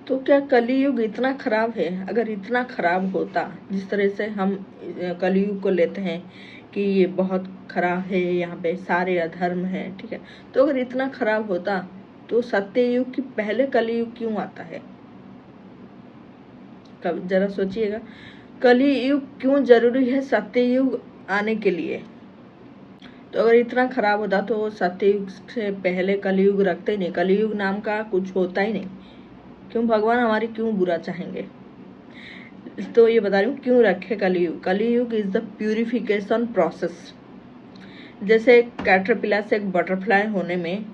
तो क्या कलयुग इतना खराब है? अगर इतना खराब होता, जिस तरह से हम कलयुग को लेते हैं कि ये बहुत खराब है, यहाँ पे सारे अधर्म है, ठीक है, तो अगर इतना खराब होता तो सत्ययुग की पहले कलयुग क्यों आता है? जरा सोचिएगा, कलयुग क्यों जरूरी है सत्ययुग आने के लिए? तो अगर इतना खराब होता तो सत्ययुग से पहले कलयुग रखते ही नहीं, कलयुग नाम का कुछ होता ही नहीं। क्यों भगवान हमारी क्यों बुरा चाहेंगे? तो ये बता रही हूँ क्यों रखे कलयुग। कलयुग इज द प्यूरिफिकेशन प्रोसेस। जैसे कैटरपिलर से एक बटरफ्लाई होने में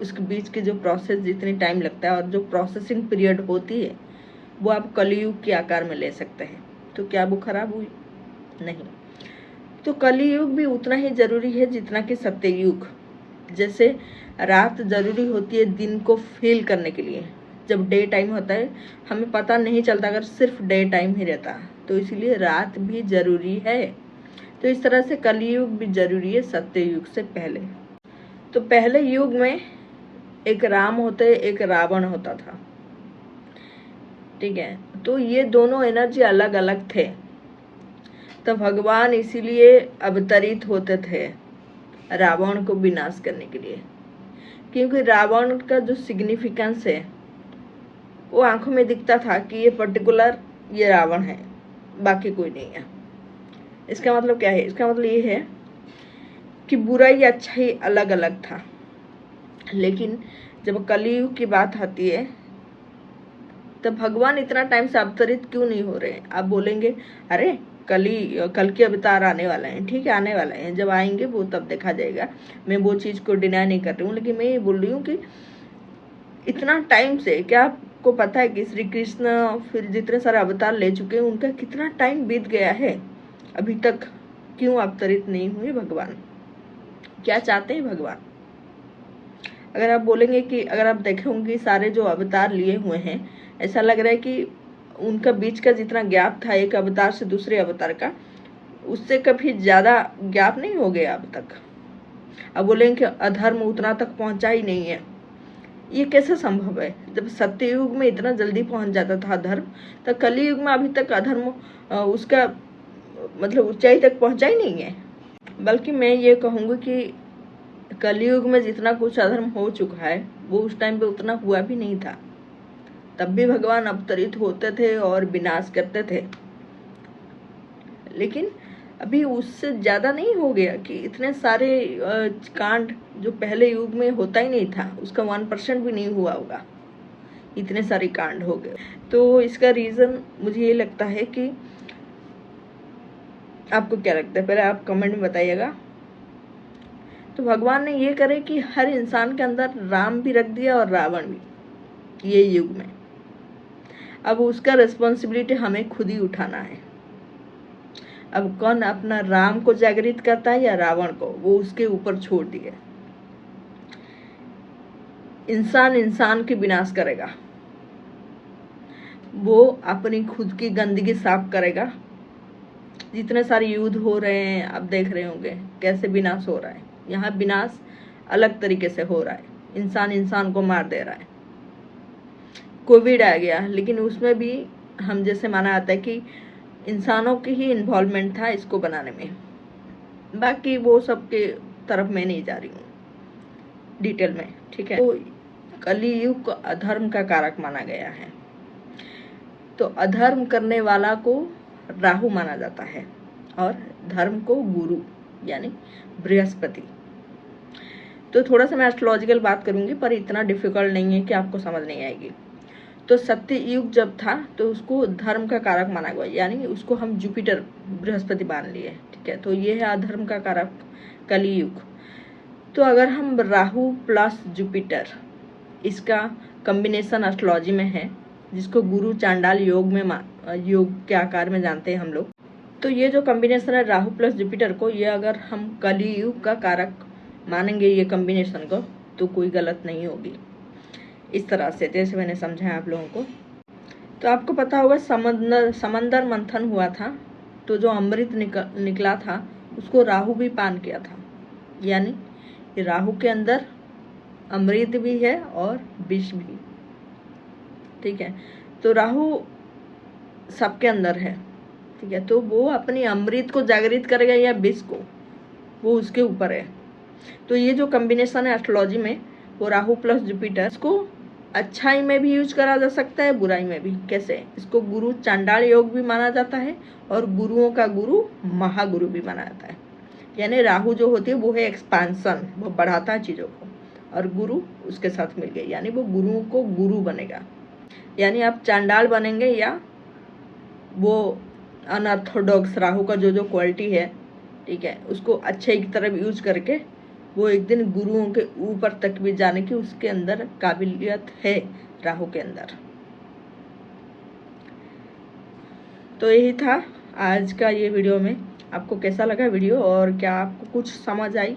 उसके बीच के जो प्रोसेस जितनी टाइम लगता है और जो प्रोसेसिंग पीरियड होती है वो आप कलयुग के आकार में ले सकते हैं। तो क्या वो खराब हुई? नहीं। तो कलयुग भी उतना ही जरूरी है जितना कि सत्ययुग। जैसे रात जरूरी होती है दिन को फील करने के लिए। जब डे टाइम होता है हमें पता नहीं चलता अगर सिर्फ डे टाइम ही रहता, तो इसलिए रात भी जरूरी है। तो इस तरह से कलयुग भी जरूरी है सत्ययुग से पहले। तो पहले युग में एक राम होते, एक रावण होता था, ठीक है। तो ये दोनों एनर्जी अलग अलग थे। तो भगवान इसीलिए अवतरित होते थे रावण को विनाश करने के लिए, क्योंकि रावण का जो सिग्निफिकेंस है वो आंखों में दिखता था कि ये पर्टिकुलर ये रावण है, बाकी कोई नहीं है। इसका मतलब क्या है? इसका मतलब ये है कि बुराई अच्छाई अलग अलग था। लेकिन जब कलयुग की बात आती है तब भगवान इतना टाइम से अवतरित क्यों नहीं हो रहे? आप बोलेंगे अरे कल के अवतार आने वाले हैं, ठीक है, आने वाले हैं, जब आएंगे वो तब देखा जाएगा। मैं वो चीज को डिनाई नहीं कर रही हूँ, लेकिन मैं ये बोल रही हूँ कि इतना टाइम से क्या आपको पता है कि श्री कृष्ण फिर जितने सारे अवतार ले चुके हैं उनका कितना टाइम बीत गया है, अभी तक क्यों अवतरित नहीं हुए भगवान? क्या चाहते हैं भगवान? अगर आप बोलेंगे कि अगर आप देखे होंगे सारे जो अवतार लिए हुए हैं, ऐसा लग रहा है कि उनका बीच का जितना गैप था एक अवतार से दूसरे अवतार का, उससे कभी ज्यादा गैप नहीं हो गया अब तक। अब बोलेंगे कि अधर्म उतना तक पहुंचा ही नहीं है, ये कैसे संभव है? जब सत्ययुग में इतना जल्दी पहुंच जाता था अधर्म, तो कलयुग में अभी तक अधर्म उसका मतलब ऊंचाई तक पहुंचा ही नहीं है। बल्कि मैं ये कहूंगी कि कलयुग में जितना कुछ अधर्म हो चुका है वो उस टाइम पे उतना हुआ भी नहीं था। तब भी भगवान अवतरित होते थे और विनाश करते थे, लेकिन अभी उससे ज्यादा नहीं हो गया कि इतने सारे कांड जो पहले युग में होता ही नहीं था उसका 1% भी नहीं हुआ होगा, इतने सारे कांड हो गए। तो इसका रीजन मुझे ये लगता है कि आपको क्या लगता है, पहले आप कमेंट में बताइएगा। तो भगवान ने ये करे कि हर इंसान के अंदर राम भी रख दिया और रावण भी ये युग में। अब उसका रिस्पॉन्सिबिलिटी हमें खुद ही उठाना है। अब कौन अपना राम को जागृत करता है या रावण को, वो उसके ऊपर छोड़ दिए। इंसान इंसान की विनाश करेगा, वो अपनी खुद की गंदगी साफ करेगा। जितने सारे युद्ध हो रहे हैं आप देख रहे होंगे कैसे विनाश हो रहा है। यहाँ विनाश अलग तरीके से हो रहा है, इंसान इंसान को मार दे रहा है। कोविड आ गया, लेकिन उसमें भी हम जैसे माना जाता है कि इंसानों की ही इन्वॉल्वमेंट था इसको बनाने में। बाकी वो सब के तरफ मैं नहीं जा रही हूँ डिटेल में, ठीक है। तो कलयुग को अधर्म का कारक माना गया है। तो अधर्म करने वाला को राहु माना जाता है और धर्म को गुरु यानी बृहस्पति। तो थोड़ा सा मैं एस्ट्रोलॉजिकल बात करूंगी, पर इतना डिफिकल्ट नहीं है कि आपको समझ नहीं आएगी। तो सत्य युग जब था तो उसको धर्म का कारक माना गया, यानी उसको हम जुपिटर बृहस्पति मान लिए, ठीक है। तो ये है अधर्म का कारक कलयुग। तो अगर हम राहु प्लस जुपिटर इसका कॉम्बिनेशन एस्ट्रोलॉजी में है, जिसको गुरु चांडाल योग में योग के आकार में जानते हैं हम लोग। तो ये जो कॉम्बिनेशन है राहु प्लस जुपिटर को, ये अगर हम कलयुग का कारक मानेंगे ये कॉम्बिनेशन को, तो कोई गलत नहीं होगी। इस तरह से जैसे मैंने समझाया आप लोगों को। तो आपको पता होगा समंदर मंथन हुआ था, तो जो अमृत निकला था उसको राहु भी पान किया था, यानी राहु के अंदर अमृत भी है और विष भी। ठीक है। तो राहु सबके अंदर है, ठीक है। तो वो अपनी अमृत को जागृत करेगा या विष को, वो उसके ऊपर है। तो ये जो कॉम्बिनेशन है एस्ट्रोलॉजी में, वो राहु प्लस जुपिटर, इसको अच्छाई में भी यूज करा जा सकता है, बुराई में भी। कैसे? इसको गुरु चांडाल योग भी माना जाता है और गुरुओं का गुरु महागुरु भी माना जाता है। यानी राहु जो होती है वो है एक्सपांसन, वो बढ़ाता है चीजों को, और गुरु उसके साथ मिल गए, यानी वो गुरुओं को गुरु बनेगा। यानी आप चांडाल बनेंगे या वो अनऑर्थोडॉक्स राहु का जो क्वालिटी है, ठीक है, उसको अच्छे की तरफ यूज करके वो एक दिन गुरुओं के ऊपर तक भी जाने की उसके अंदर काबिलियत है, राहु के अंदर। तो यही था आज का ये वीडियो में। आपको कैसा लगा वीडियो, और क्या आपको कुछ समझ आई?